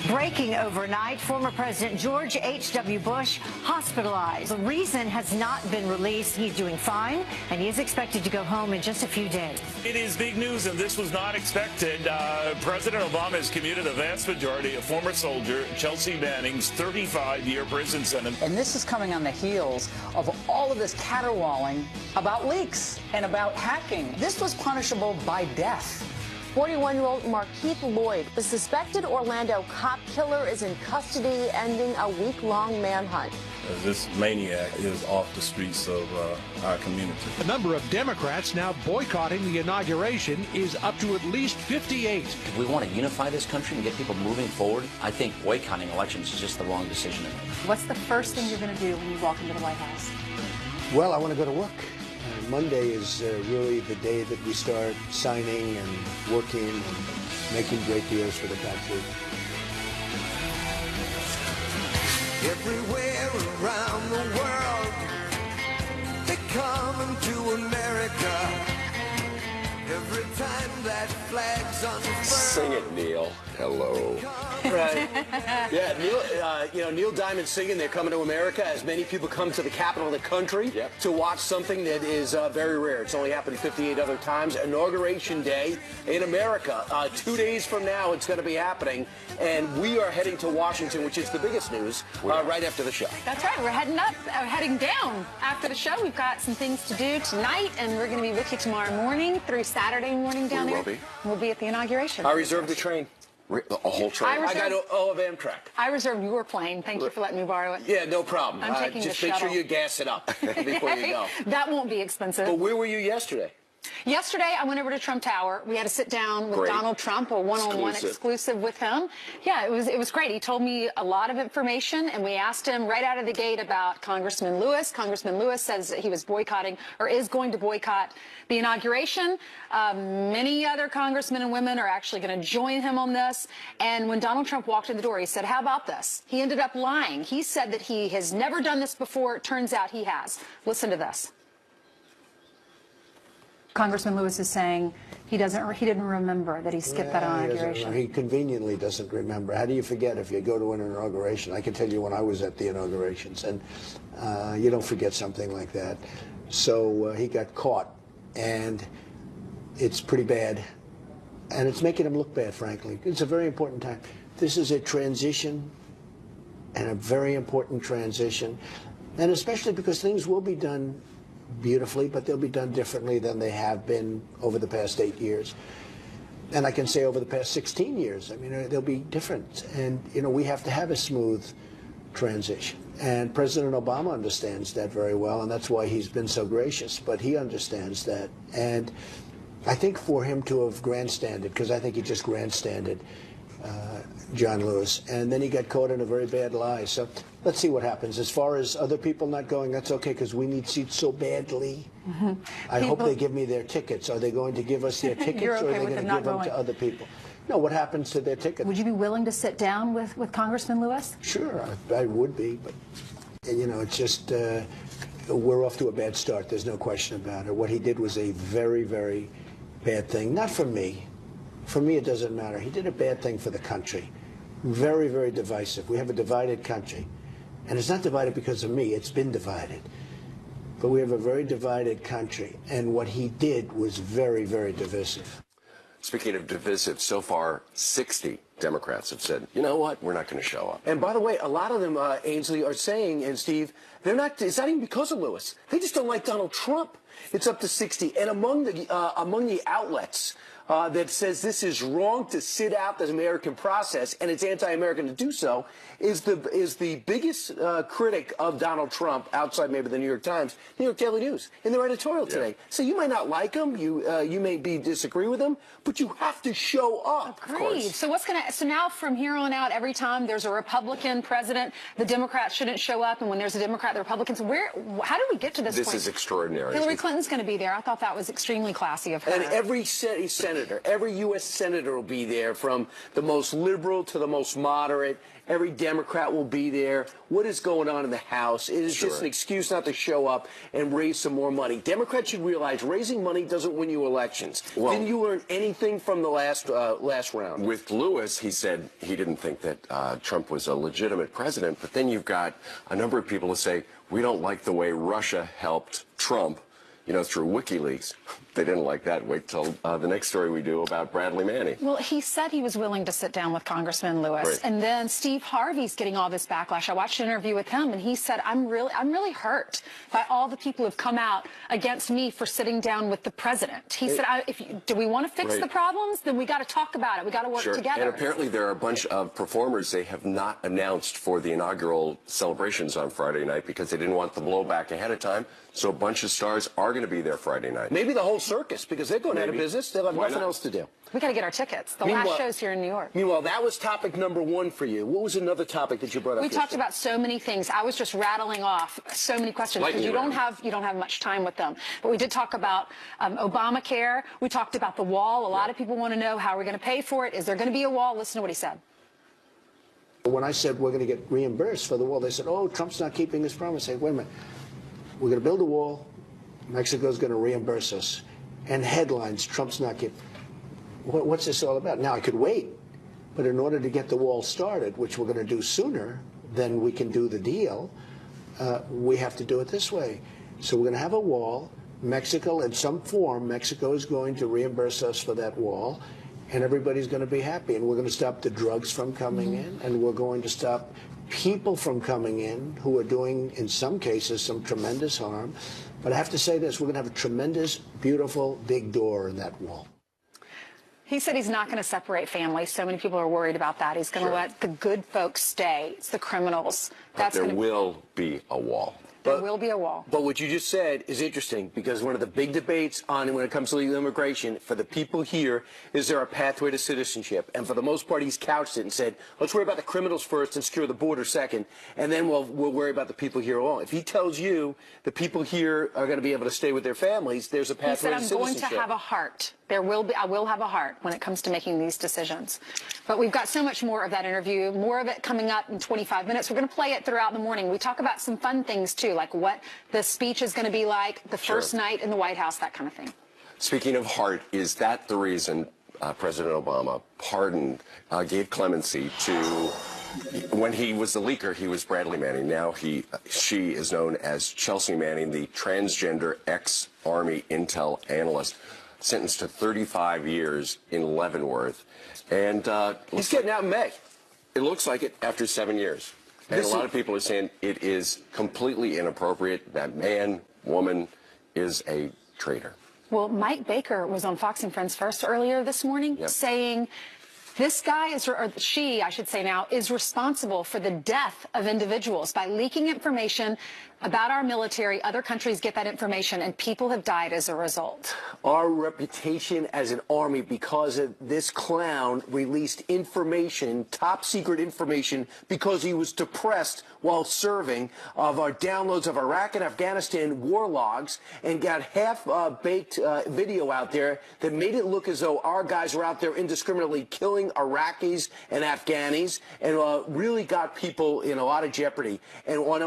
Breaking overnight, former President George H.W. Bush hospitalized. The reason has not been released. He's doing fine, and he is expected to go home in just a few days. It is big news, and this was not expected. President Obama has commuted the vast majority of former soldier Chelsea Manning's 35-year prison sentence. And this is coming on the heels of all of this caterwauling about leaks and about hacking. This was punishable by death. 41-year-old Markeith Lloyd, the suspected Orlando cop killer, is in custody, ending a week-long manhunt. This maniac is off the streets of our community. The number of Democrats now boycotting the inauguration is up to at least 58. If we want to unify this country and get people moving forward, I think boycotting elections is just the wrong decision to make. What's the first thing you're going to do when you walk into the White House? Well, I want to go to work. Monday is really the day that we start signing and working and making great deals for the country. Everywhere around the world, they're coming to America. Every time that flag's unfurled. Sing it, Neil. Hello. Right. Yeah, Neil Diamond singing "They're Coming to America" as many people come to the capital of the country to watch something that is very rare. It's only happened 58 other times. Inauguration Day in America. 2 days from now, it's going to be happening, and we are heading to Washington, which is the biggest news, right after the show. That's right. We're heading down after the show. We've got some things to do tonight, and we're going to be with you tomorrow morning through Saturday morning down there. We'll be at the inauguration. I reserved the train. A whole train? I got all of Amtrak. I reserved your plane. Thank you for letting me borrow it. Yeah, no problem. I'm taking just the make shuttle. sure you gas it up before you go. That won't be expensive. But where were you yesterday? Yesterday, I went over to Trump Tower. We had to sit down with Donald Trump, a one-on-one exclusive with him. Yeah, it was great. He told me a lot of information, and we asked him right out of the gate about Congressman Lewis. Congressman Lewis says that he was boycotting or is going to boycott the inauguration. Many other congressmen and women are actually going to join him on this. And when Donald Trump walked in the door, he said, "How about this?" He ended up lying. He said that he has never done this before. It turns out he has. Listen to this. Congressman Lewis is saying he didn't remember that he skipped that inauguration. He conveniently doesn't remember. How do you forget if you go to an inauguration? I can tell you when I was at the inaugurations, and you don't forget something like that. So he got caught, and it's pretty bad, and it's making him look bad, frankly. It's a very important time. This is a transition, and a very important transition, and especially because things will be done beautifully, but they'll be done differently than they have been over the past 8 years. And I can say over the past 16 years. I mean, they'll be different. And, we have to have a smooth transition. And President Obama understands that very well, and that's why he's been so gracious. But he understands that. And I think for him to have grandstanded, because I think he just grandstanded John Lewis, and then he got caught in a very bad lie. So let's see what happens. As far as other people not going, that's okay, because we need seats so badly. I hope they give me their tickets. Are they going to give us their tickets, or are they going to give them to other people? No, what happens to their tickets? Would you be willing to sit down with Congressman Lewis? Sure, I would be, but, it's just, we're off to a bad start. There's no question about it. What he did was a very, very bad thing. Not for me. For me, it doesn't matter. He did a bad thing for the country. Very, very divisive. We have a divided country. And it's not divided because of me. It's been divided. But we have a very divided country. And what he did was very, very divisive. Speaking of divisive, so far 60 Democrats have said, you know what, we're not going to show up. And by the way, a lot of them, Ainsley, are saying, and Steve, it's not even because of Lewis. They just don't like Donald Trump. It's up to 60. And among the outlets that says this is wrong to sit out the American process and it's anti-American to do so is the biggest critic of Donald Trump outside maybe the New York Times, New York Daily News, in their editorial today. So you might not like him, you may disagree with him, but you have to show up. Agreed. So so now from here on out, every time there's a Republican president, the Democrats shouldn't show up, and when there's a Democrat, the Republicans. How do we get to this point? This is extraordinary. Hillary Clinton's going to be there. I thought that was extremely classy of her. And every Senate senator. Every U.S. senator will be there, from the most liberal to the most moderate. Every Democrat will be there. What is going on in the House? It is just an excuse not to show up and raise some more money. Democrats should realize raising money doesn't win you elections. Well, didn't you learn anything from the last round? With Lewis, he said he didn't think that Trump was a legitimate president, but then you've got a number of people who say, we don't like the way Russia helped Trump, you know, through WikiLeaks. They didn't like that. Wait till the next story we do about Bradley Manning. Well, he said he was willing to sit down with Congressman Lewis. Right. And then Steve Harvey's getting all this backlash. I watched an interview with him, and he said, I'm really hurt by all the people who've come out against me for sitting down with the president. He said, do we want to fix the problems? Then we got to talk about it. We got to work together. And apparently there are a bunch of performers they have not announced for the inaugural celebrations on Friday night because they didn't want the blowback ahead of time. So a bunch of stars are going to be there Friday night. Maybe the whole circus, because they're going out of business. They'll have nothing else to do. We got to get our tickets. The last show's here in New York. Meanwhile, that was topic number one for you. What was another topic that you brought up? We talked about so many things. I was just rattling off so many questions because you don't have much time with them. But we did talk about Obamacare. We talked about the wall. A lot of people want to know how we're going to pay for it. Is there going to be a wall? Listen to what he said. When I said we're going to get reimbursed for the wall, they said, oh, Trump's not keeping his promise. I said, wait a minute. We're going to build a wall. Mexico's going to reimburse us. And headlines, Trump's not keeping. What's this all about? Now, I could wait, but in order to get the wall started, which we're going to do sooner than we can do the deal, we have to do it this way. So we're going to have a wall. Mexico, in some form, Mexico is going to reimburse us for that wall, and everybody's going to be happy. And we're going to stop the drugs from coming in, and we're going to stop people from coming in who are doing, in some cases, some tremendous harm. But I have to say this, we're going to have a tremendous, beautiful, big door in that wall. He said he's not going to separate families. So many people are worried about that. He's going to let the good folks stay. It's the criminals. But there will be a wall. There will be a wall. But what you just said is interesting, because one of the big debates on when it comes to legal immigration for the people here is there a pathway to citizenship? And for the most part, he's couched it and said, let's worry about the criminals first and secure the border second, and then we'll worry about the people here alone. If he tells you the people here are going to be able to stay with their families, there's a pathway to citizenship. He said, I'm going to have a heart. I will have a heart when it comes to making these decisions. But we've got so much more of that interview, more of it coming up in 25 minutes. We're going to play it throughout the morning. We talk about some fun things, too, like what the speech is going to be like, the first night in the White House, that kind of thing. Speaking of heart, is that the reason President Obama pardoned, gave clemency to, when he was the leaker, he was Bradley Manning. Now she is known as Chelsea Manning, the transgender ex-Army intel analyst, sentenced to 35 years in Leavenworth. And he's getting out in May. It looks like it after 7 years. And a lot of people are saying it is completely inappropriate. That man, woman is a traitor. Well, Mike Baker was on Fox and Friends First earlier this morning saying this guy is, or she, I should say now, is responsible for the death of individuals by leaking information about our military. Other countries get that information, and people have died as a result. Our reputation as an army, because of this clown released information, top secret information, because he was depressed while serving, of our downloads of Iraq and Afghanistan war logs, and got half-baked video out there that made it look as though our guys were out there indiscriminately killing Iraqis and Afghanis, and really got people in a lot of jeopardy. And when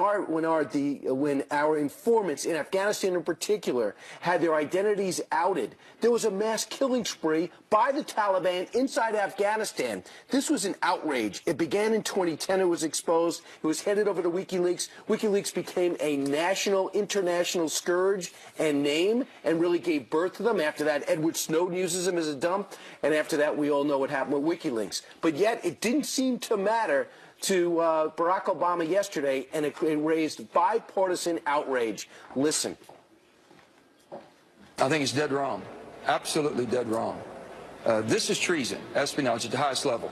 our informants in Afghanistan in particular had their identities outed, there was a mass killing spree by the Taliban inside Afghanistan. This was an outrage. It began in 2010. It was exposed. It was headed over to WikiLeaks. WikiLeaks became a national, international scourge and name, and really gave birth to them. After that, Edward Snowden uses them as a dump. And after that, we all know what happened with WikiLeaks. But yet, it didn't seem to matter to Barack Obama yesterday, and it raised bipartisan outrage. Listen. I think it's dead wrong. Absolutely dead wrong. This is treason, espionage at the highest level.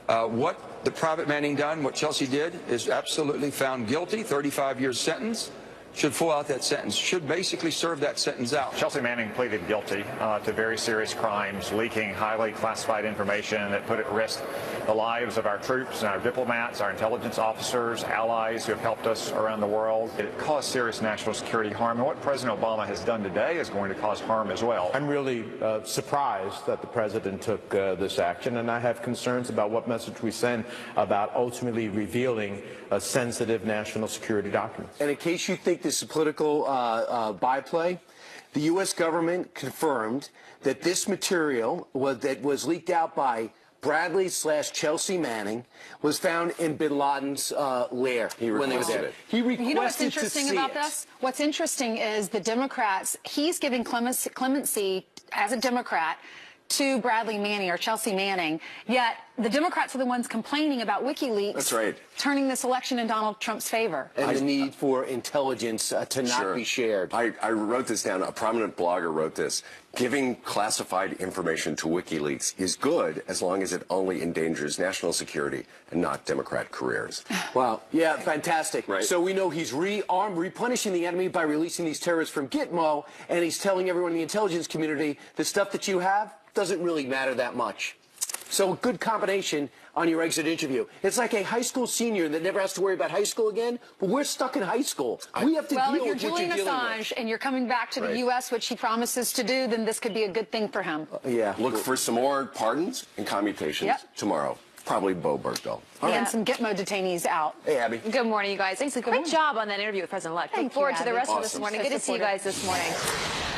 What the Private Manning done, what Chelsea did, is absolutely found guilty, 35 years sentence. Should full out that sentence, should basically serve that sentence out. Chelsea Manning pleaded guilty to very serious crimes, leaking highly classified information that put at risk the lives of our troops and our diplomats, our intelligence officers, allies who have helped us around the world. It caused serious national security harm, and what President Obama has done today is going to cause harm as well. I'm really surprised that the president took this action, and I have concerns about what message we send about ultimately revealing sensitive national security documents. And in case you think this is political byplay, the U.S. government confirmed that this material that was leaked out by Bradley/Chelsea Manning was found in bin Laden's lair. He requested it. He requested You know what's interesting about it. this? What's interesting is the Democrats, he's giving clemency as a Democrat to Bradley Manning or Chelsea Manning, yet the Democrats are the ones complaining about WikiLeaks. That's right. Turning this election in Donald Trump's favor. And the need for intelligence to not be shared. I wrote this down. A prominent blogger wrote this. Giving classified information to WikiLeaks is good as long as it only endangers national security and not Democrat careers. Wow. Yeah, fantastic. Right. So we know he's replenishing the enemy by releasing these terrorists from Gitmo, and he's telling everyone in the intelligence community the stuff that you have doesn't really matter that much. So a good combination on your exit interview. It's like a high school senior that never has to worry about high school again, but we're stuck in high school. We have to deal with what you're Julian dealing Assange with. and you're coming back to the U.S., which he promises to do, then this could be a good thing for him. Yeah. Look for some more pardons and commutations tomorrow. Probably Bo Bergdahl. And some Gitmo detainees out. Hey, Abby. Good morning, you guys. Thanks. Great job on that interview with President-elect. Look forward to the rest of this morning. Good to see you guys this morning.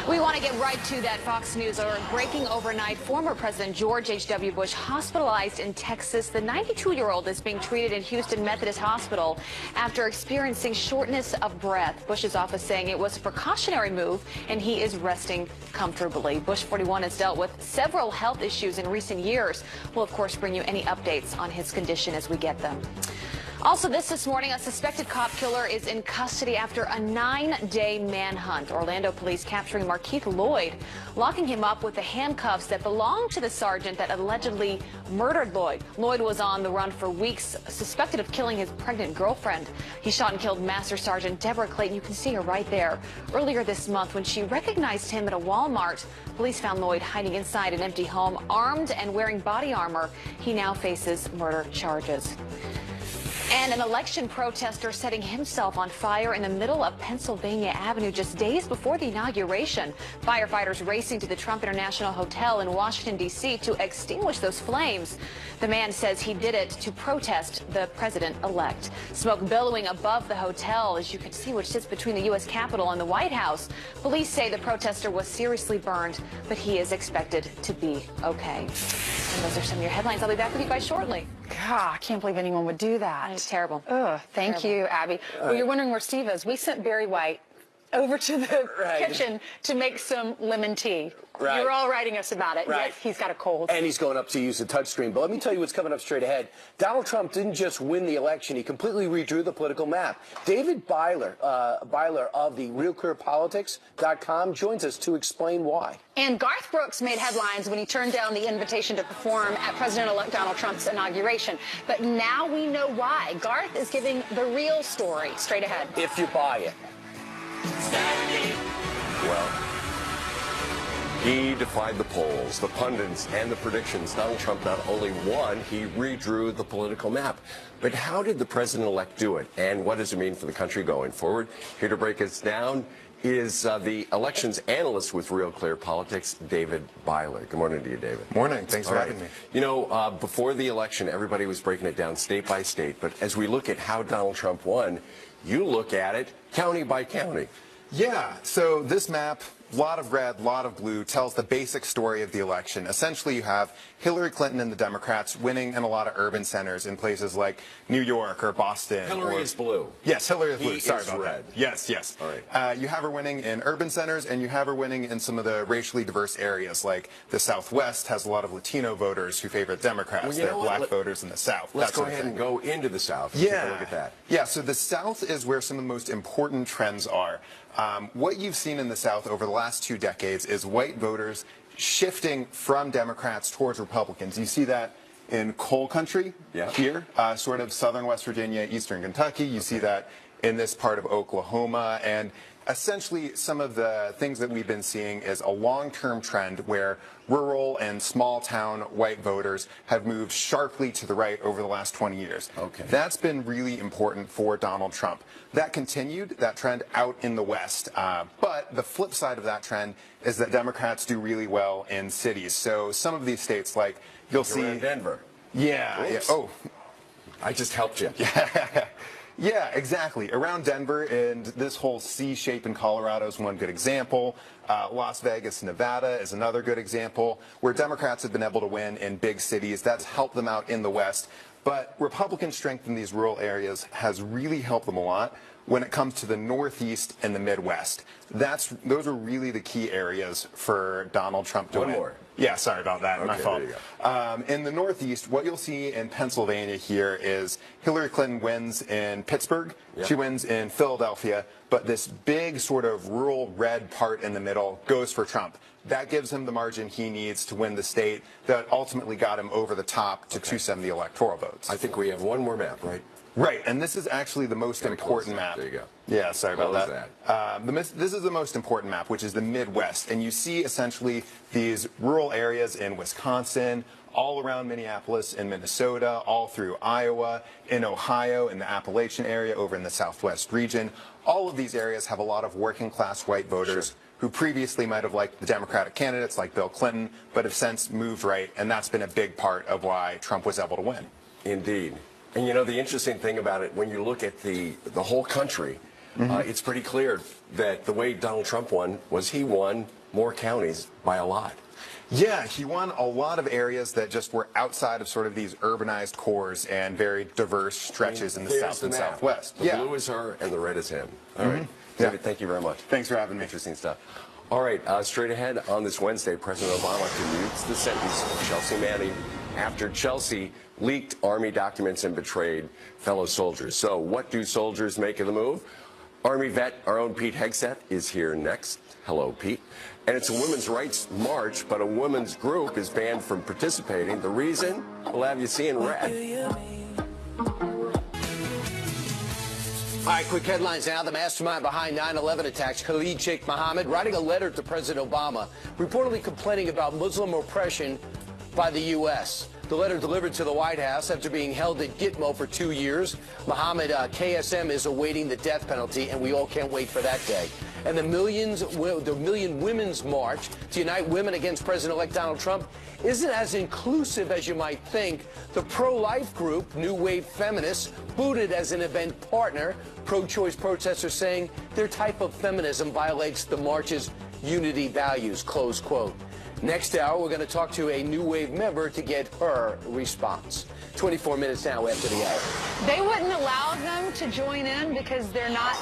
We want to get right to that. Fox News alert breaking overnight. Former President George H.W. Bush hospitalized in Texas. The 92-year-old is being treated in Houston Methodist Hospital after experiencing shortness of breath. Bush's office saying it was a precautionary move and he is resting comfortably. Bush 41 has dealt with several health issues in recent years. We'll, of course, bring you any updates on his condition as we get them. Also this morning, a suspected cop killer is in custody after a 9-day manhunt. Orlando police capturing Markeith Lloyd, locking him up with the handcuffs that belonged to the sergeant that allegedly murdered Lloyd. Lloyd was on the run for weeks, suspected of killing his pregnant girlfriend. He shot and killed Master Sergeant Deborah Clayton. You can see her right there. Earlier this month, when she recognized him at a Walmart, police found Lloyd hiding inside an empty home, armed and wearing body armor. He now faces murder charges. And an election protester setting himself on fire in the middle of Pennsylvania Avenue just days before the inauguration. Firefighters racing to the Trump International Hotel in Washington, D.C. to extinguish those flames. The man says he did it to protest the president-elect. Smoke billowing above the hotel, as you can see, which sits between the U.S. Capitol and the White House. Police say the protester was seriously burned, but he is expected to be okay. And those are some of your headlines. I'll be back with you guys shortly. God, I can't believe anyone would do that. It's terrible. Ugh, thank you, Abby. Well, you're wondering where Steve is. We sent Barry White over to the kitchen to make some lemon tea. Right. You're all writing us about it. Right. Yes, he's got a cold. And he's going up to use the touchscreen. But let me tell you what's coming up straight ahead. Donald Trump didn't just win the election. He completely redrew the political map. David Byler of the RealClearPolitics.com joins us to explain why. And Garth Brooks made headlines when he turned down the invitation to perform at President-elect Donald Trump's inauguration. But now we know why. Garth is giving the real story. Straight ahead. If you buy it. Well, he defied the polls, the pundits, and the predictions. Donald Trump not only won, he redrew the political map. But how did the president-elect do it? And what does it mean for the country going forward? Here to break us down is the elections analyst with Real Clear Politics, David Byler. Good morning to you, David. Morning. Thanks for having me. You know, before the election, everybody was breaking it down state by state. But as we look at how Donald Trump won, you look at it county by county. Yeah, so this map, a lot of red, a lot of blue, tells the basic story of the election. Essentially, you have Hillary Clinton and the Democrats winning in a lot of urban centers in places like New York or Boston. Hillary is blue. Yes, Hillary is blue. He Sorry is about red. that. Yes, yes. All right. You have her winning in urban centers, and you have her winning in some of the racially diverse areas, like the Southwest has a lot of Latino voters who favor Democrats. Well, there are black voters in the South. Let's go ahead and go into the South and take a look at that. Yeah, so the South is where some of the most important trends are. What you've seen in the South over the last 2 decades is white voters shifting from Democrats towards Republicans. You see that in coal country here, sort of southern West Virginia, eastern Kentucky. You see that in this part of Oklahoma. And essentially, some of the things that we've been seeing is a long-term trend where rural and small-town white voters have moved sharply to the right over the last 20 years. Okay. That's been really important for Donald Trump. That continued, that trend, out in the West. But the flip side of that trend is that Democrats do really well in cities. So some of these states, like you'll see... Around Denver. Yeah. Oh. I just helped you. Yeah, exactly. Around Denver, and this whole C shape in Colorado is one good example. Las Vegas, Nevada is another good example where Democrats have been able to win in big cities. That's helped them out in the West. But Republican strength in these rural areas has really helped them a lot when it comes to the Northeast and the Midwest. Those are really the key areas for Donald Trump to win. One more. Yeah, sorry about that. My fault. There you go. In the Northeast, what you'll see in Pennsylvania here is Hillary Clinton wins in Pittsburgh. Yep. She wins in Philadelphia. But this big sort of rural red part in the middle goes for Trump. That gives him the margin he needs to win the state that ultimately got him over the top to 270 electoral votes. I think we have one more map, right? Right, and this is actually the most important map. There you go. Yeah, sorry about Close that. This is the most important map, which is the Midwest. And you see essentially these rural areas in Wisconsin, all around Minneapolis and Minnesota, all through Iowa, in Ohio, in the Appalachian area, over in the Southwest region. All of these areas have a lot of working class white voters who previously might have liked the Democratic candidates like Bill Clinton, but have since moved right. And that's been a big part of why Trump was able to win. Indeed. And you know, the interesting thing about it, when you look at the whole country, it's pretty clear that the way Donald Trump won was he won more counties by a lot. Yeah, he won a lot of areas that just were outside of sort of these urbanized cores and very diverse stretches in the South and Southwest. The blue is her and the red is him. All right. David, thank you very much. Thanks for having me. Interesting stuff. All right, straight ahead on this Wednesday, President Obama commutes the sentence of Chelsea Manning after Chelsea leaked Army documents and betrayed fellow soldiers. So what do soldiers make of the move? Army vet, our own Pete Hegseth, is here next. Hello, Pete. And it's a women's rights march, but a women's group is banned from participating. The reason? We'll have you seeing red. All right, quick headlines now. The mastermind behind 9/11 attacks, Khalid Sheikh Mohammed, writing a letter to President Obama, reportedly complaining about Muslim oppression by the U.S. The letter delivered to the White House after being held at Gitmo for 2 years. Mohammed, KSM, is awaiting the death penalty, and we all can't wait for that day. And the Million Women's March to unite women against President-elect Donald Trump isn't as inclusive as you might think. The pro-life group, New Wave Feminists, booted as an event partner. Pro-choice protesters saying their type of feminism violates the march's unity values, close quote. Next hour, we're going to talk to a New Wave member to get her response. 24 minutes now after the hour. They wouldn't allow them to join in because they're not,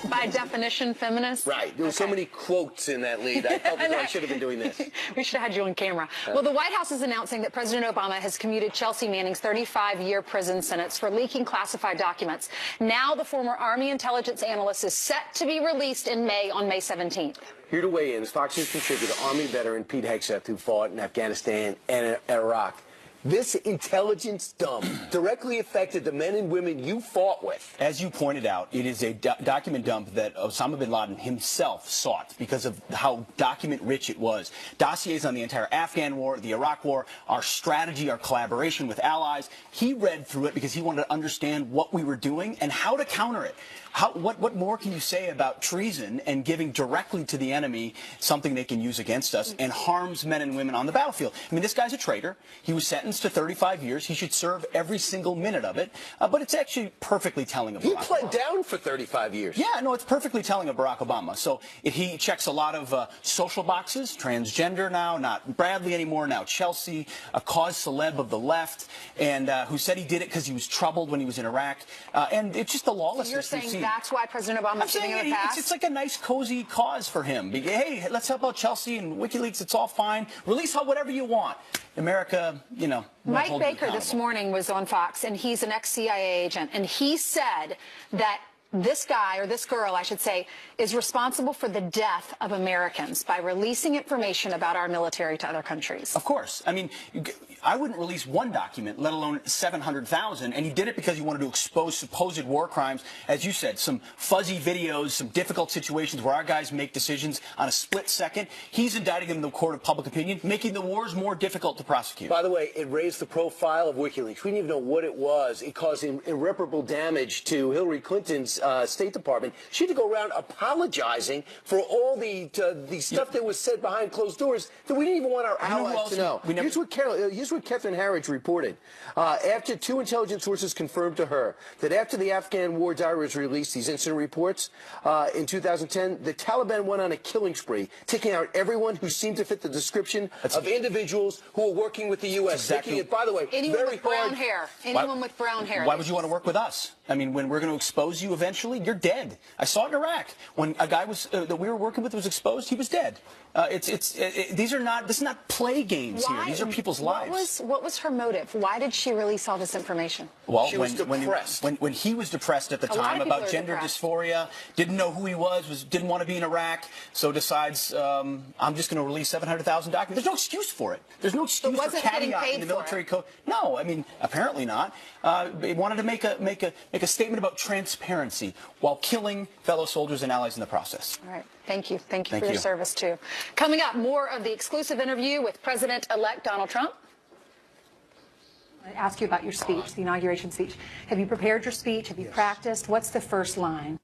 by definition, feminists? Right. There were so many quotes in that lead. I felt that I should have been doing this. We should have had you on camera. Well, the White House is announcing that President Obama has commuted Chelsea Manning's 35-year prison sentence for leaking classified documents. Now the former Army intelligence analyst is set to be released in May, on May 17th. Here to weigh in is Fox News contributor, Army veteran Pete Hegseth, who fought in Afghanistan and Iraq. This intelligence dump directly affected the men and women you fought with. As you pointed out, it is a document dump that Osama bin Laden himself sought because of how document-rich it was. Dossiers on the entire Afghan war, the Iraq war, our strategy, our collaboration with allies. He read through it because he wanted to understand what we were doing and how to counter it. What more can you say about treason and giving directly to the enemy something they can use against us and harms men and women on the battlefield? I mean, this guy's a traitor. He was sentenced to 35 years. He should serve every single minute of it. But it's actually perfectly telling of Barack Obama. He pled down for 35 years. Yeah, no, it's perfectly telling of Barack Obama. So he checks a lot of social boxes, transgender now, not Bradley anymore, now Chelsea, a cause celeb of the left, and who said he did it because he was troubled when he was in Iraq. And it's just the lawlessness. So you're saying that's why President Obama is giving him a pass? It's like a nice, cozy cause for him. Hey, let's help out Chelsea and WikiLeaks. It's all fine. Release whatever you want. America, you know. Mike Baker this morning was on Fox, and he's an ex-CIA agent, and he said that this guy, or this girl, I should say, is responsible for the death of Americans by releasing information about our military to other countries. Of course. I mean, I wouldn't release one document, let alone 700,000, and you did it because you wanted to expose supposed war crimes. As you said, some fuzzy videos, some difficult situations where our guys make decisions on a split second. He's indicting them in the court of public opinion, making the wars more difficult to prosecute. By the way, it raised the profile of WikiLeaks. We didn't even know what it was. It caused irreparable damage to Hillary Clinton's State Department. She had to go around apologizing for all the stuff that was said behind closed doors that we didn't even want our allies to know. Here's what Catherine Harridge reported. After two intelligence sources confirmed to her that after the Afghan war diary was released, these incident reports, in 2010, the Taliban went on a killing spree, taking out everyone who seemed to fit the description of individuals who were working with the U.S. Making it, by the way, anyone very with brown hard. hair. Anyone with brown hair. Why would you want to work with us? I mean, when we're going to expose you eventually, you're dead. I saw it in Iraq. When a guy was that we were working with was exposed, he was dead. This is not play games here. These are people's lives. What was her motive? Why did she release all this information? Well, she was depressed. When he was depressed at the time about gender dysphoria, didn't know who he was, didn't want to be in Iraq, so decides I'm just going to release 700,000 documents. There's no excuse for it. There's no excuse for caveat in the military code. No, I mean apparently not. They wanted to make a statement about transparency while killing fellow soldiers and allies in the process. All right. Thank you. Thank you for your service, too. Coming up, more of the exclusive interview with President-elect Donald Trump. I ask you about your speech, the inauguration speech. Have you prepared your speech? Have you practiced? What's the first line?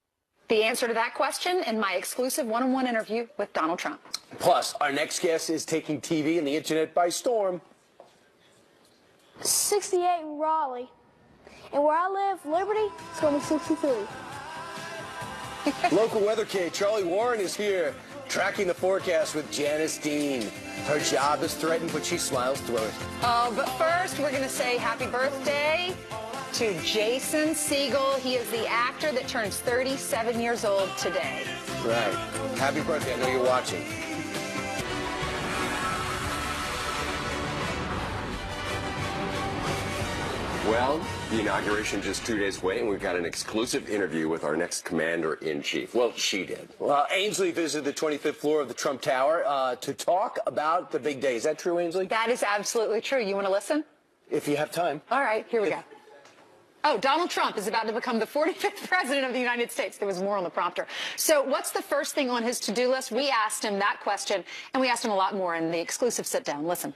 The answer to that question in my exclusive one-on-one interview with Donald Trump. Plus, our next guest is taking TV and the internet by storm. 68 in Raleigh. And where I live, Liberty, it's going to be 63. Local weather kid Charlie Warren is here, tracking the forecast with Janice Dean. Her job is threatened, but she smiles through it. But first, we're going to say happy birthday to Jason Segel. He is the actor that turns 37 years old today. Right. Happy birthday. I know you're watching. Well, the inauguration just 2 days away, and we've got an exclusive interview with our next commander-in-chief. Well, she did. Well, Ainsley visited the 25th floor of the Trump Tower to talk about the big day. Is that true, Ainsley? That is absolutely true. You want to listen? If you have time. All right, here we go. Oh, Donald Trump is about to become the 45th president of the United States. There was more on the prompter. So what's the first thing on his to-do list? We asked him that question, and we asked him a lot more in the exclusive sit-down. Listen.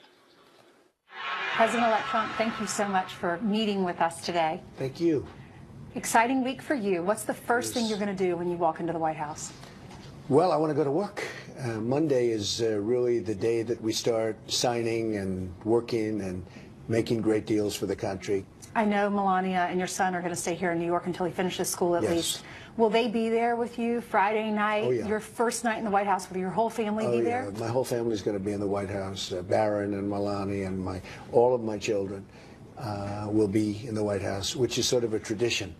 President-elect Trump, thank you so much for meeting with us today. Thank you. Exciting week for you. What's the first thing you're going to do when you walk into the White House? Well, I want to go to work. Monday is really the day that we start signing and working and making great deals for the country. I know Melania and your son are going to stay here in New York until he finishes school at least. Will they be there with you Friday night? Oh, yeah. Your first night in the White House? Will your whole family be there? My whole family is going to be in the White House. Barron and Melania and all of my children will be in the White House, which is sort of a tradition.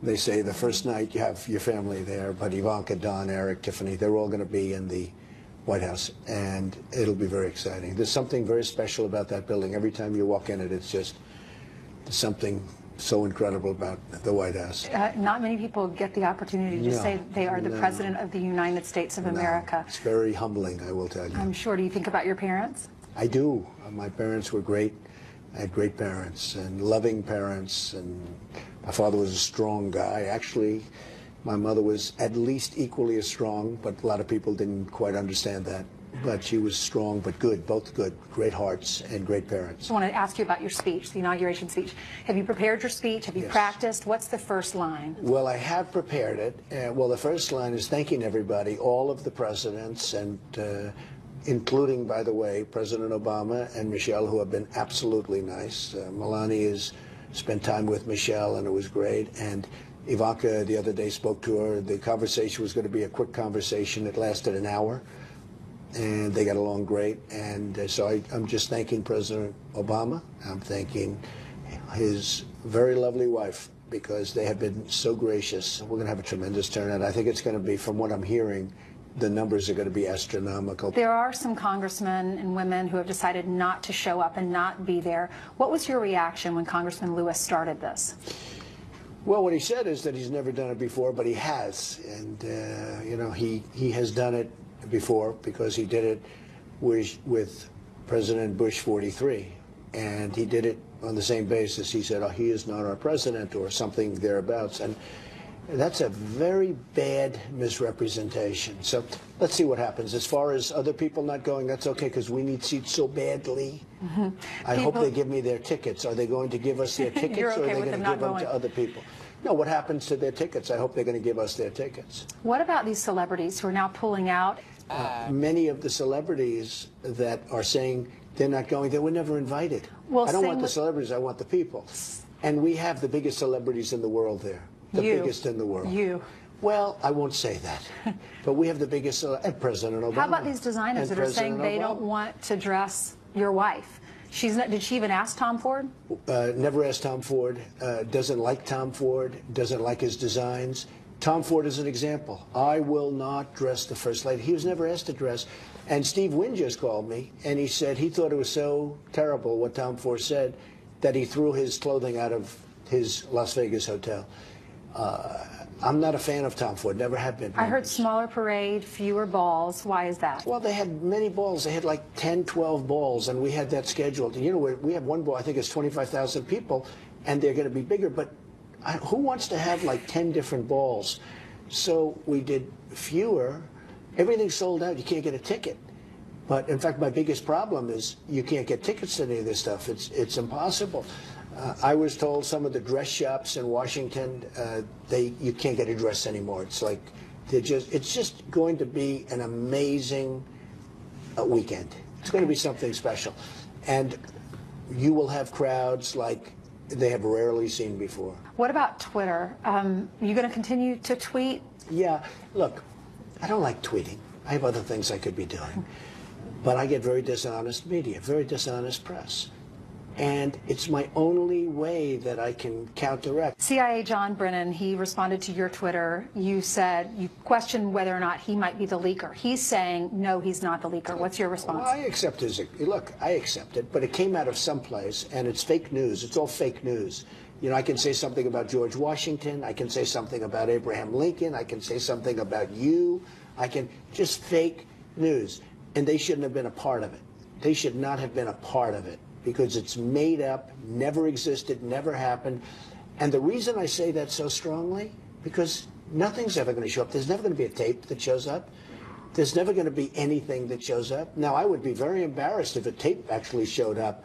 They say the first night you have your family there, but Ivanka, Don, Eric, Tiffany, they're all going to be in the White House, and it'll be very exciting. There's something very special about that building. Every time you walk in it, it's just something so incredible about the White House. Not many people get the opportunity to say that they are the President of the United States of America. It's very humbling, I will tell you. I'm sure. Do you think about your parents? I do. My parents were great. I had great parents and loving parents, and my father was a strong guy. Actually, my mother was at least equally as strong, but a lot of people didn't quite understand that. But she was strong, but good, both good, great hearts and great parents. I want to ask you about your speech, the inauguration speech. Have you prepared your speech? Have you practiced? What's the first line? Well, I have prepared it. Well, the first line is thanking everybody, all of the presidents, and including, by the way, President Obama and Michelle, who have been absolutely nice. Melania has spent time with Michelle, and it was great. And Ivanka the other day spoke to her. The conversation was going to be a quick conversation. It lasted an hour. And they got along great, and so I'm just thanking President Obama. I'm thanking his very lovely wife, because they have been so gracious. We're going to have a tremendous turnout. I think it's going to be, from what I'm hearing, the numbers are going to be astronomical. There are some congressmen and women who have decided not to show up and not be there. What was your reaction when Congressman Lewis started this? Well, what he said is that he's never done it before, but he has. And, you know, he has done it before because he did it with President Bush 43. And he did it on the same basis. He said, oh, he is not our president or something thereabouts. And that's a very bad misrepresentation. So let's see what happens. As far as other people not going, that's okay because we need seats so badly. Mm-hmm. I hope they give me their tickets. Are they going to give us their tickets You're okay or are they with going them to not give them going? to other people? No, what happens to their tickets? I hope they're going to give us their tickets. What about these celebrities who are now pulling out? Many of the celebrities that are saying they're not going, they were never invited. Well, I don't same want the with- celebrities, I want the people. And we have the biggest celebrities in the world there. The You. biggest in the world. You. Well, I won't say that. But we have the biggest, and President Obama. How about these designers and that are saying President they Obama. don't want to dress your wife? She's not. Did she even ask Tom Ford? Never asked Tom Ford, doesn't like Tom Ford, doesn't like his designs. Tom Ford is an example. I will not dress the First Lady. He was never asked to dress. And Steve Wynn just called me, and he said he thought it was so terrible what Tom Ford said that he threw his clothing out of his Las Vegas hotel. I'm not a fan of Tom Ford, never have been. I heard smaller parade, fewer balls. Why is that? Well, they had many balls. They had like 10, 12 balls, and we had that scheduled. You know, we have one ball, I think it's 25,000 people, and they're going to be bigger, but who wants to have like 10 different balls? So we did fewer. Everything's sold out. You can't get a ticket. But in fact, my biggest problem is you can't get tickets to any of this stuff. It's impossible. I was told some of the dress shops in Washington, you can't get a dress anymore. It's like it's just going to be an amazing weekend. It's going to be something special, and you will have crowds like they have rarely seen before. What about Twitter? You going to continue to tweet? Yeah. Look, I don't like tweeting. I have other things I could be doing, but I get very dishonest media, very dishonest press. And it's my only way that I can counteract. CIA John Brennan, he responded to your Twitter. You said you questioned whether or not he might be the leaker. He's saying, no, he's not the leaker. What's your response? Well, I accept look, I accept it, but it came out of someplace, and it's fake news. It's all fake news. You know, I can say something about George Washington. I can say something about Abraham Lincoln. I can say something about you. I can just fake news. And they shouldn't have been a part of it. They should not have been a part of it, because it's made up, never existed, never happened. And the reason I say that so strongly, because nothing's ever going to show up. There's never going to be a tape that shows up. There's never going to be anything that shows up. Now, I would be very embarrassed if a tape actually showed up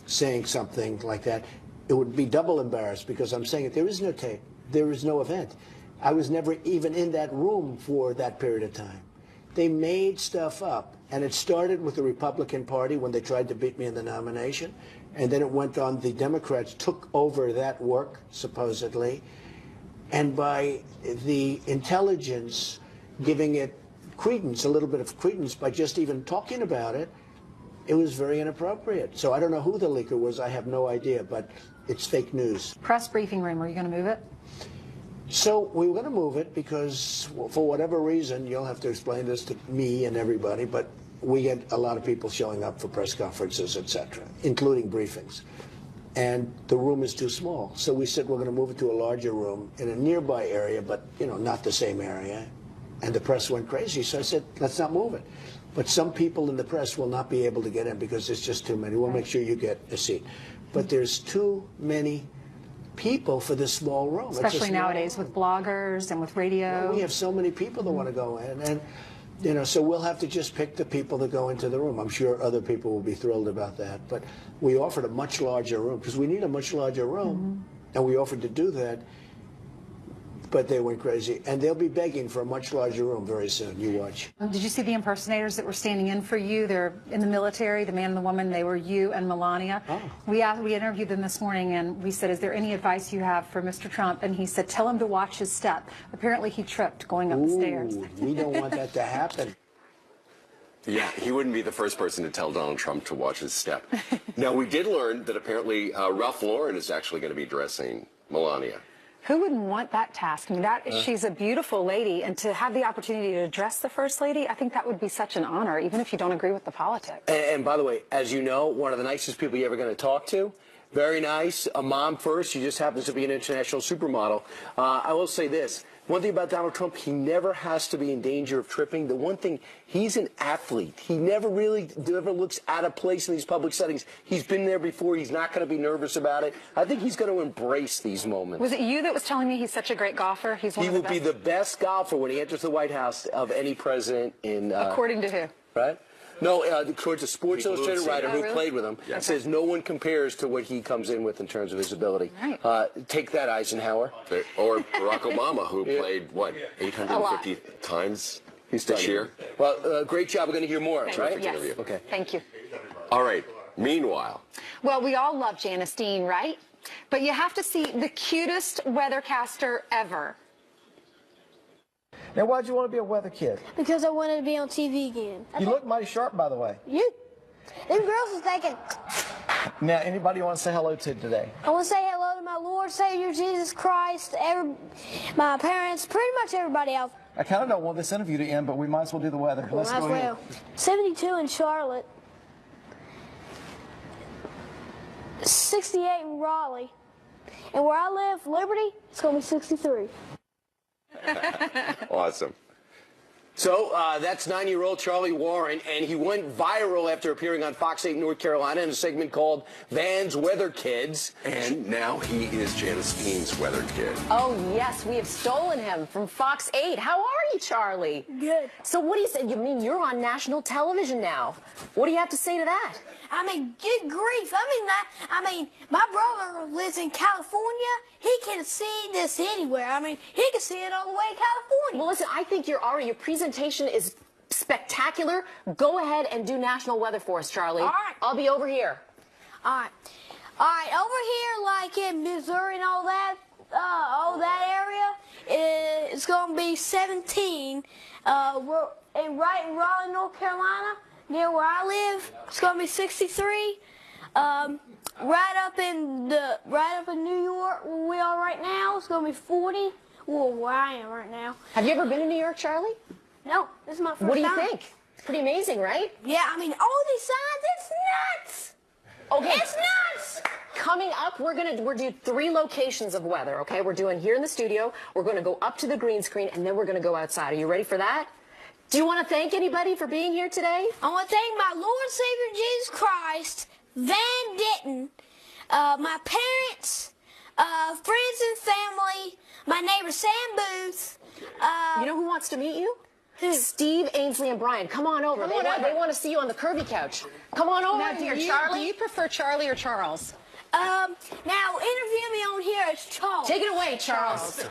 saying something like that. It would be double embarrassed, because I'm saying it. There is no tape. There is no event. I was never even in that room for that period of time. They made stuff up. And it started with the Republican Party when they tried to beat me in the nomination. And then it went on. The Democrats took over that work, supposedly. And by the intelligence giving it credence, a little bit of credence, by just even talking about it, it was very inappropriate. So I don't know who the leaker was. I have no idea. But it's fake news. Press briefing room, are you going to move it? So we were going to move it because, well, for whatever reason, you'll have to explain this to me and everybody, but we get a lot of people showing up for press conferences, etc., including briefings. And the room is too small. So we said we're going to move it to a larger room in a nearby area, but, you know, not the same area. And the press went crazy. So I said, let's not move it. But some people in the press will not be able to get in because there's just too many. We'll make sure you get a seat. But there's too many people for this small room. Especially nowadays with bloggers and with radio. Well, we have so many people that want to go in, and you know, so we'll have to just pick the people that go into the room. I'm sure other people will be thrilled about that, but we offered a much larger room because we need a much larger room, and we offered to do that, but they went crazy, and they'll be begging for a much larger room very soon. You watch. Did you see the impersonators that were standing in for you? They're in the military, the man and the woman. They were you and Melania. Oh. We interviewed them this morning, and we said, is there any advice you have for Mr. Trump? And he said, tell him to watch his step. Apparently he tripped going up the stairs. We don't want that to happen. Yeah, he wouldn't be the first person to tell Donald Trump to watch his step. Now, we did learn that apparently Ralph Lauren is actually going to be dressing Melania. Who wouldn't want that task? I mean, she's a beautiful lady, and to have the opportunity to dress the First Lady, I think that would be such an honor, even if you don't agree with the politics. And by the way, as you know, one of the nicest people you're ever going to talk to, Very nice. A mom first. She just happens to be an international supermodel. I will say this. One thing about Donald Trump, he never has to be in danger of tripping. The one thing, he's an athlete. He never looks out of place in these public settings. He's been there before. He's not going to be nervous about it. I think he's going to embrace these moments. Was it you that was telling me he's such a great golfer? He's one he of the will best. be the best golfer when he enters the White House of any president in... According to who? Right? No, according to Sports Illustrated writer who really? played with him, says no one compares to what he comes in with in terms of his ability. Right. Take that, Eisenhower. Or Barack Obama, who played, what, 850 times this year? Well, great job. We're going to hear more, right? Yes. Okay. Thank you. All right. Meanwhile. Well, we all love Janice Dean, right? But you have to see the cutest weathercaster ever. Now, why'd you want to be a weather kid? Because I wanted to be on TV again. You look mighty sharp, by the way. Them girls was thinking. Now, anybody you want to say hello to today? I want to say hello to my Lord, Savior, Jesus Christ, my parents, pretty much everybody else. I kind of don't want this interview to end, but we might as well do the weather. Let's go ahead. 72 in Charlotte. 68 in Raleigh. And where I live, Liberty, it's going to be 63. Awesome. So that's 9-year-old Charlie Warren, and he went viral after appearing on Fox 8 North Carolina in a segment called Van's Weather Kids. And now he is Janice Dean's weather kid. Oh, yes, we have stolen him from Fox 8. How are you, Charlie? Good. So what do you say? You mean you're on national television now? What do you have to say to that? I mean, good grief. I mean, my brother lives in California. He can see this anywhere. I mean, he can see it all the way in California. Well, listen, I think your presentation is spectacular. Go ahead and do national weather for us, Charlie. All right. I'll be over here. All right. All right, over here, like in Missouri and all that area, it's going to be 17. Right in Raleigh, North Carolina, near where I live, it's going to be 63. Right up in New York, where we are right now, it's going to be 40. Well, where I am right now. Have you ever been to New York, Charlie? No, this is my first time. What do you think? It's pretty amazing, right? Yeah, I mean, all these signs, it's nuts. Okay. It's nuts. Coming up, we're doing 3 locations of weather, okay? We're doing here in the studio, we're going to go up to the green screen, and then we're going to go outside. Are you ready for that? Do you want to thank anybody for being here today? I want to thank my Lord Savior Jesus Christ, Van Ditton, my parents, friends and family, my neighbor Sam Booth. You know who wants to meet you? Who? Steve, Ainsley, and Brian. Come on over. They want to see you on the Curvy couch. Come on over here, Charlie. Do you prefer Charlie or Charles? Now interview me on here as Charles. Take it away, Charles.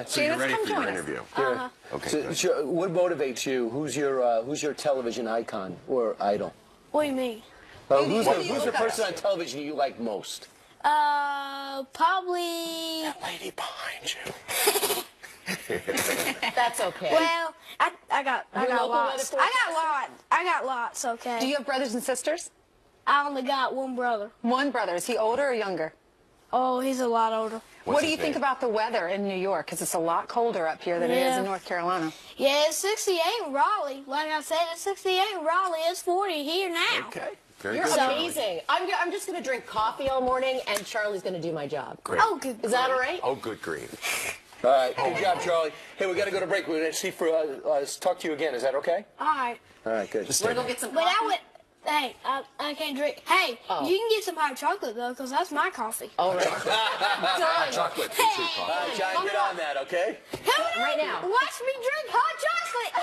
So you're ready for your interview? Okay. So, what motivates you? Who's your television icon or idol? What do you mean? Who's the person on television you like most? Probably. That lady behind you. That's okay. Well, I got lots. I got lots. Okay. Do you have brothers and sisters? I only got one brother. One brother. Is he older or younger? Oh, he's a lot older. What do you think about the weather in New York? Because it's a lot colder up here than it is in North Carolina. Yeah, it's 68 in Raleigh. Like I said, it's 68 in Raleigh. It's 40 here now. Okay. Very You're good. amazing. I'm just going to drink coffee all morning, and Charlie's going to do my job. Great. Oh, good. Is that all right? Oh, good green. All right. Good job, Charlie. Hey, we got to go to break. We're going to talk to you again. Is that okay? All right. All right, good. Want to go get some But coffee? Hey, I can't drink. Hey, you can get some hot chocolate, though, because that's my coffee. All right. Hot chocolate. John, get on that, okay? Come on, right now. watch me drink hot chocolate.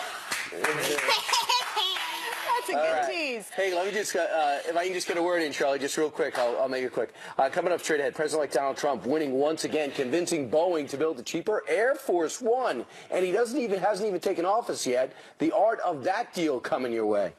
That's a good tease. Hey, let me just, if I can just get a word in, Charlie, just real quick. I'll make it quick. Coming up straight ahead, President-elect Donald Trump winning once again, convincing Boeing to build a cheaper Air Force One. And he hasn't even taken office yet. The art of that deal coming your way.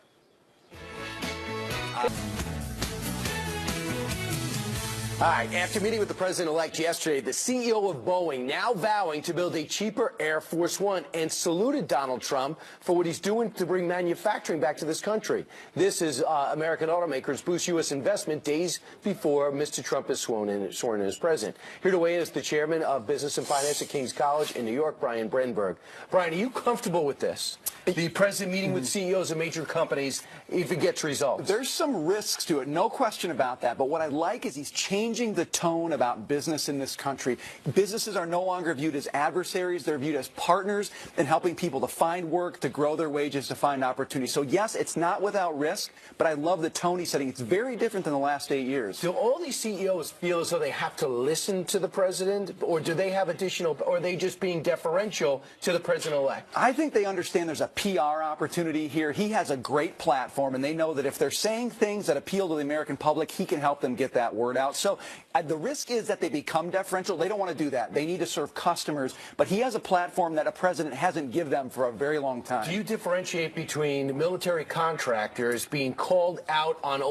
All right, after meeting with the president-elect yesterday, the CEO of Boeing now vowing to build a cheaper Air Force One and saluted Donald Trump for what he's doing to bring manufacturing back to this country. This is American automakers boost U.S. investment days before Mr. Trump is sworn in as president. Here to weigh in is the chairman of Business and Finance at King's College in New York, Brian Brenberg. Brian, are you comfortable with this? The president meeting with CEOs of major companies if it gets results? There's some risks to it, no question about that. But what I like is he's changing the tone about business in this country. Businesses are no longer viewed as adversaries. They're viewed as partners in helping people to find work, to grow their wages, to find opportunities. So, yes, it's not without risk, but I love the tone he's setting. It's very different than the last 8 years. Do all these CEOs feel as though they have to listen to the president, or do they have additional, or are they just being deferential to the president-elect? I think they understand there's a PR opportunity here. He has a great platform, and they know that if they're saying things that appeal to the American public, he can help them get that word out. So the risk is that they become deferential. They don't want to do that. They need to serve customers. But he has a platform that a president hasn't given them for a very long time. Do you differentiate between military contractors being called out on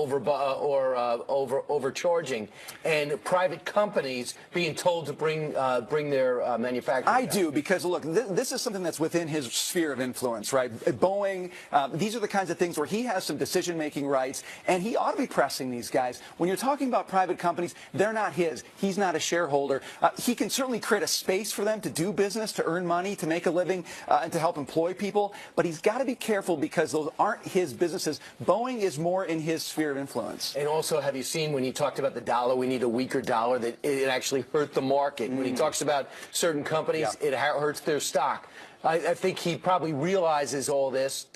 overcharging and private companies being told to bring their manufacturing? I do, because look, this is something that's within his sphere of influence, right? Boeing, these are the kinds of things where he has some decision-making rights, and he ought to be pressing these guys. When you're talking about private companies, they're not his. He's not a shareholder. He can certainly create a space for them to do business, to earn money, to make a living, and to help employ people, but he's got to be careful because those aren't his businesses. Boeing is more in his sphere of influence. And also, have you seen when he talked about the dollar, we need a weaker dollar, that it actually hurt the market? When he talks about certain companies, it hurts their stock. I think he probably realizes all this.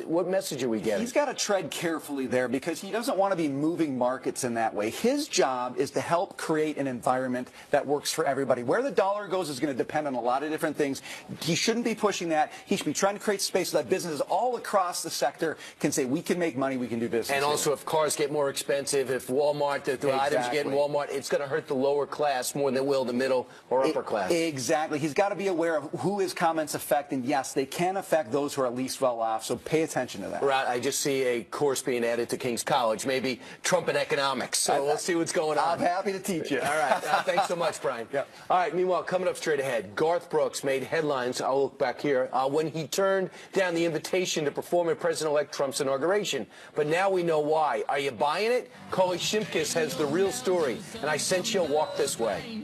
What message are we getting? He's got to tread carefully there because he doesn't want to be moving markets in that way. His job is to help create an environment that works for everybody. Where the dollar goes is going to depend on a lot of different things. He shouldn't be pushing that. He should be trying to create space so that businesses all across the sector can say, we can make money, we can do business. And also, if cars get more expensive, if Walmart, the items you get in Walmart, it's going to hurt the lower class more than it will the middle or upper class. Exactly. He's got to be aware of who his comments affect, and yes, they can affect those who are least well off, so pay attention to that. Right, I just see a course being added to King's College, maybe Trump and economics, so we'll see what's going on. I'm happy to teach you. All right, thanks so much, Brian. Yep. All right, meanwhile, coming up straight ahead, Garth Brooks made headlines, I'll look back here, when he turned down the invitation to perform at President-elect Trump's inauguration. But now we know why. Are you buying it? Coley Shimkus has the real story, and I sent you a walk this way.